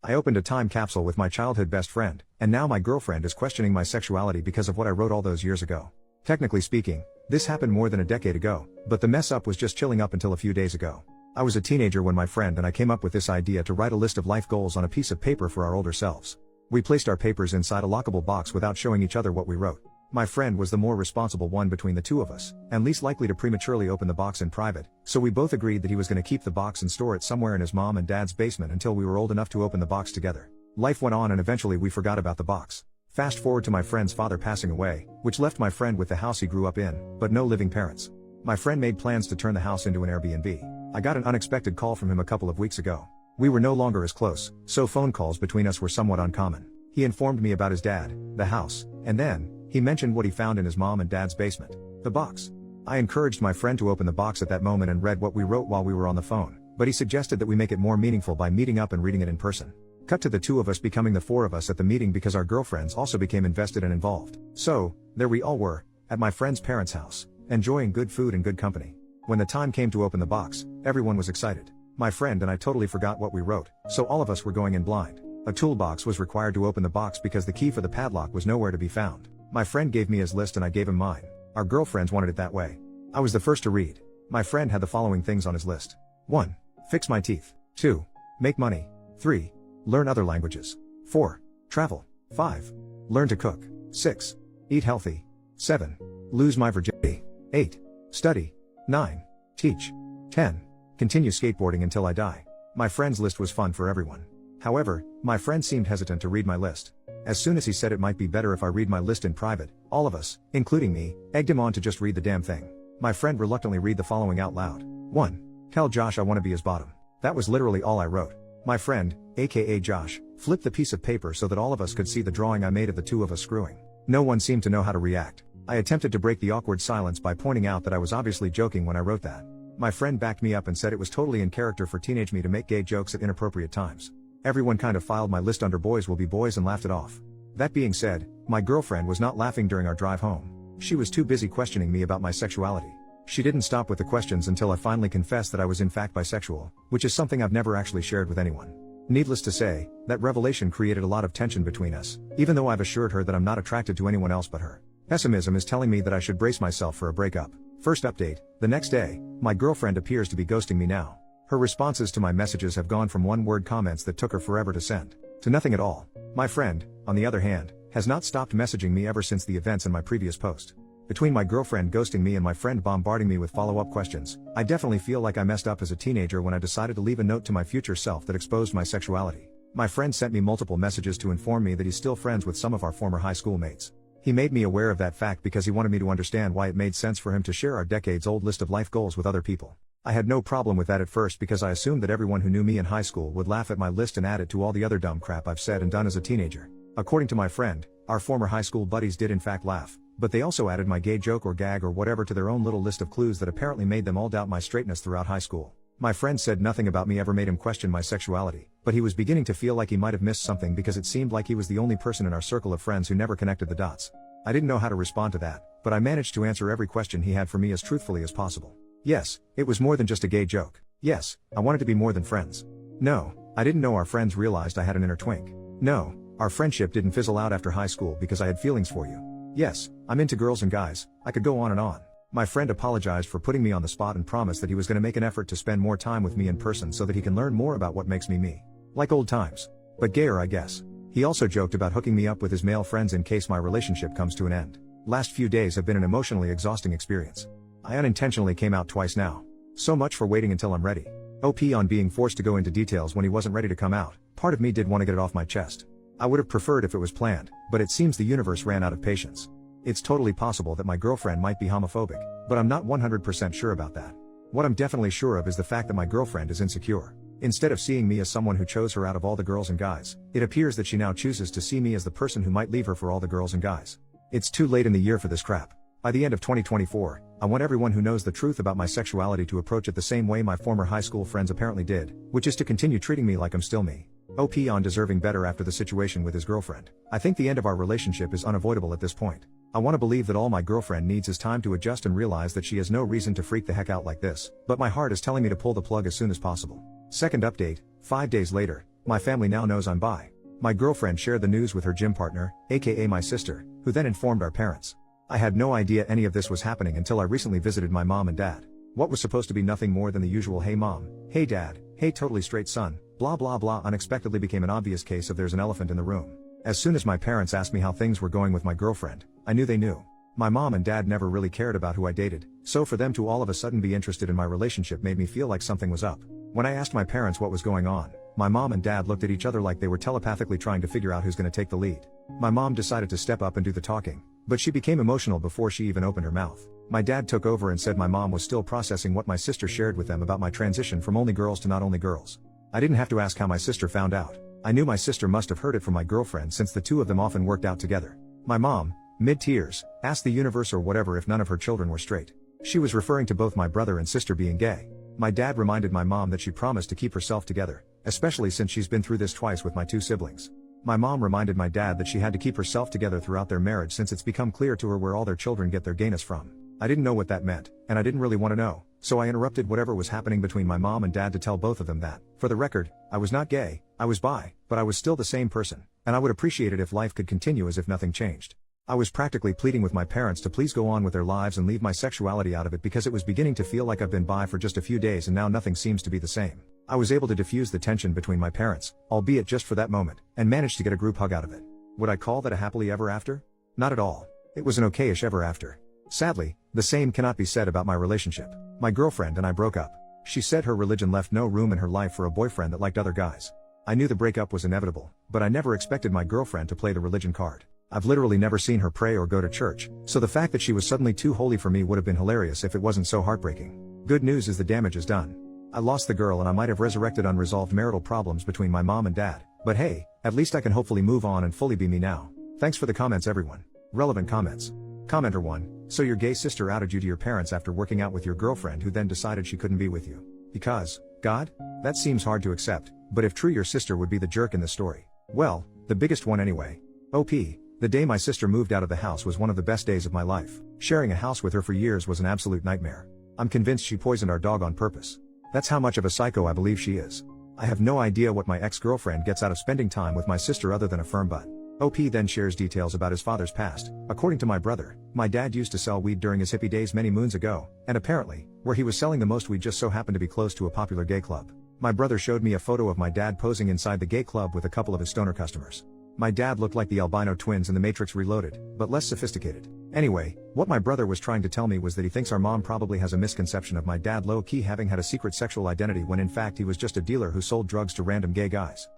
I opened a time capsule with my childhood best friend, and now my girlfriend is questioning my sexuality because of what I wrote all those years ago. Technically speaking, this happened more than a decade ago, but the mess up was just chilling up until a few days ago. I was a teenager when my friend and I came up with this idea to write a list of life goals on a piece of paper for our older selves. We placed our papers inside a lockable box without showing each other what we wrote. My friend was the more responsible one between the two of us, and least likely to prematurely open the box in private, so we both agreed that he was going to keep the box and store it somewhere in his mom and dad's basement until we were old enough to open the box together. Life went on and eventually we forgot about the box. Fast forward to my friend's father passing away, which left my friend with the house he grew up in, but no living parents. My friend made plans to turn the house into an Airbnb. I got an unexpected call from him a couple of weeks ago. We were no longer as close, so phone calls between us were somewhat uncommon. He informed me about his dad, the house, and then, he mentioned what he found in his mom and dad's basement. The box. I encouraged my friend to open the box at that moment and read what we wrote while we were on the phone, but he suggested that we make it more meaningful by meeting up and reading it in person. Cut to the two of us becoming the four of us at the meeting because our girlfriends also became invested and involved. So, there we all were, at my friend's parents' house, enjoying good food and good company. When the time came to open the box, everyone was excited. My friend and I totally forgot what we wrote, so all of us were going in blind. A toolbox was required to open the box because the key for the padlock was nowhere to be found. My friend gave me his list and I gave him mine. Our girlfriends wanted it that way. I was the first to read. My friend had the following things on his list. 1. Fix my teeth. 2. Make money. 3. Learn other languages. 4. Travel. 5. Learn to cook. 6. Eat healthy. 7. Lose my virginity. 8. Study. 9. Teach. 10. Continue skateboarding until I die. My friend's list was fun for everyone. However, my friend seemed hesitant to read my list. As soon as he said it might be better if I read my list in private, all of us, including me, egged him on to just read the damn thing. My friend reluctantly read the following out loud. 1. Tell Josh I want to be his bottom. That was literally all I wrote. My friend, aka Josh, flipped the piece of paper so that all of us could see the drawing I made of the two of us screwing. No one seemed to know how to react. I attempted to break the awkward silence by pointing out that I was obviously joking when I wrote that. My friend backed me up and said it was totally in character for teenage me to make gay jokes at inappropriate times. Everyone kind of filed my list under boys will be boys and laughed it off. That being said, my girlfriend was not laughing during our drive home. She was too busy questioning me about my sexuality. She didn't stop with the questions until I finally confessed that I was in fact bisexual, which is something I've never actually shared with anyone. Needless to say, that revelation created a lot of tension between us, even though I've assured her that I'm not attracted to anyone else but her. Pessimism is telling me that I should brace myself for a breakup. First update, the next day, my girlfriend appears to be ghosting me now. Her responses to my messages have gone from one-word comments that took her forever to send, to nothing at all. My friend, on the other hand, has not stopped messaging me ever since the events in my previous post. Between my girlfriend ghosting me and my friend bombarding me with follow-up questions, I definitely feel like I messed up as a teenager when I decided to leave a note to my future self that exposed my sexuality. My friend sent me multiple messages to inform me that he's still friends with some of our former high school mates. He made me aware of that fact because he wanted me to understand why it made sense for him to share our decades-old list of life goals with other people. I had no problem with that at first because I assumed that everyone who knew me in high school would laugh at my list and add it to all the other dumb crap I've said and done as a teenager. According to my friend, our former high school buddies did in fact laugh, but they also added my gay joke or gag or whatever to their own little list of clues that apparently made them all doubt my straightness throughout high school. My friend said nothing about me ever made him question my sexuality, but he was beginning to feel like he might have missed something because it seemed like he was the only person in our circle of friends who never connected the dots. I didn't know how to respond to that, but I managed to answer every question he had for me as truthfully as possible. Yes, it was more than just a gay joke. Yes, I wanted to be more than friends. No, I didn't know our friends realized I had an inner twink. No, our friendship didn't fizzle out after high school because I had feelings for you. Yes, I'm into girls and guys, I could go on and on. My friend apologized for putting me on the spot and promised that he was going to make an effort to spend more time with me in person so that he can learn more about what makes me me. Like old times. But gayer, I guess. He also joked about hooking me up with his male friends in case my relationship comes to an end. Last few days have been an emotionally exhausting experience. I unintentionally came out twice now. So much for waiting until I'm ready. OP on being forced to go into details when he wasn't ready to come out. Part of me did want to get it off my chest. I would have preferred if it was planned, but it seems the universe ran out of patience. It's totally possible that my girlfriend might be homophobic, but I'm not 100% sure about that. What I'm definitely sure of is the fact that my girlfriend is insecure. Instead of seeing me as someone who chose her out of all the girls and guys, it appears that she now chooses to see me as the person who might leave her for all the girls and guys. It's too late in the year for this crap. By the end of 2024, I want everyone who knows the truth about my sexuality to approach it the same way my former high school friends apparently did, which is to continue treating me like I'm still me. OP on deserving better after the situation with his girlfriend. I think the end of our relationship is unavoidable at this point. I want to believe that all my girlfriend needs is time to adjust and realize that she has no reason to freak the heck out like this, but my heart is telling me to pull the plug as soon as possible. Second update, 5 days later, My family now knows I'm bi. My girlfriend shared the news with her gym partner, aka my sister, who then informed our parents. I had no idea any of this was happening until I recently visited my mom and dad. What was supposed to be nothing more than the usual "hey mom, hey dad, hey totally straight son, blah blah blah" unexpectedly became an obvious case of there's an elephant in the room. As soon as my parents asked me how things were going with my girlfriend, I knew they knew. My mom and dad never really cared about who I dated, so for them to all of a sudden be interested in my relationship made me feel like something was up. When I asked my parents what was going on, my mom and dad looked at each other like they were telepathically trying to figure out who's going to take the lead. My mom decided to step up and do the talking, but she became emotional before she even opened her mouth. My dad took over and said my mom was still processing what my sister shared with them about my transition from only girls to not only girls. I didn't have to ask how my sister found out. I knew my sister must have heard it from my girlfriend since the two of them often worked out together. My mom, mid-tears, asked the universe or whatever if none of her children were straight. She was referring to both my brother and sister being gay. My dad reminded my mom that she promised to keep herself together, especially since she's been through this twice with my two siblings. My mom reminded my dad that she had to keep herself together throughout their marriage since it's become clear to her where all their children get their gayness from. I didn't know what that meant, and I didn't really want to know, so I interrupted whatever was happening between my mom and dad to tell both of them that, for the record, I was not gay, I was bi, but I was still the same person, and I would appreciate it if life could continue as if nothing changed. I was practically pleading with my parents to please go on with their lives and leave my sexuality out of it because it was beginning to feel like I've been bi for just a few days and now nothing seems to be the same. I was able to diffuse the tension between my parents, albeit just for that moment, and managed to get a group hug out of it. Would I call that a happily ever after? Not at all. It was an okayish ever after. Sadly, the same cannot be said about my relationship. My girlfriend and I broke up. She said her religion left no room in her life for a boyfriend that liked other guys. I knew the breakup was inevitable, but I never expected my girlfriend to play the religion card. I've literally never seen her pray or go to church, so the fact that she was suddenly too holy for me would have been hilarious if it wasn't so heartbreaking. Good news is the damage is done. I lost the girl and I might have resurrected unresolved marital problems between my mom and dad, but hey, at least I can hopefully move on and fully be me now. Thanks for the comments everyone. Relevant comments. Commenter 1, so your gay sister outed you to your parents after working out with your girlfriend who then decided she couldn't be with you. Because, God? That seems hard to accept, but if true your sister would be the jerk in the story. Well, the biggest one anyway. OP. The day my sister moved out of the house was one of the best days of my life. Sharing a house with her for years was an absolute nightmare. I'm convinced she poisoned our dog on purpose. That's how much of a psycho I believe she is. I have no idea what my ex-girlfriend gets out of spending time with my sister other than a firm butt. OP then shares details about his father's past. According to my brother, my dad used to sell weed during his hippie days many moons ago, and apparently, where he was selling the most weed just so happened to be close to a popular gay club. My brother showed me a photo of my dad posing inside the gay club with a couple of his stoner customers. My dad looked like the albino twins in The Matrix Reloaded, but less sophisticated. Anyway, what my brother was trying to tell me was that he thinks our mom probably has a misconception of my dad low-key having had a secret sexual identity when in fact he was just a dealer who sold drugs to random gay guys.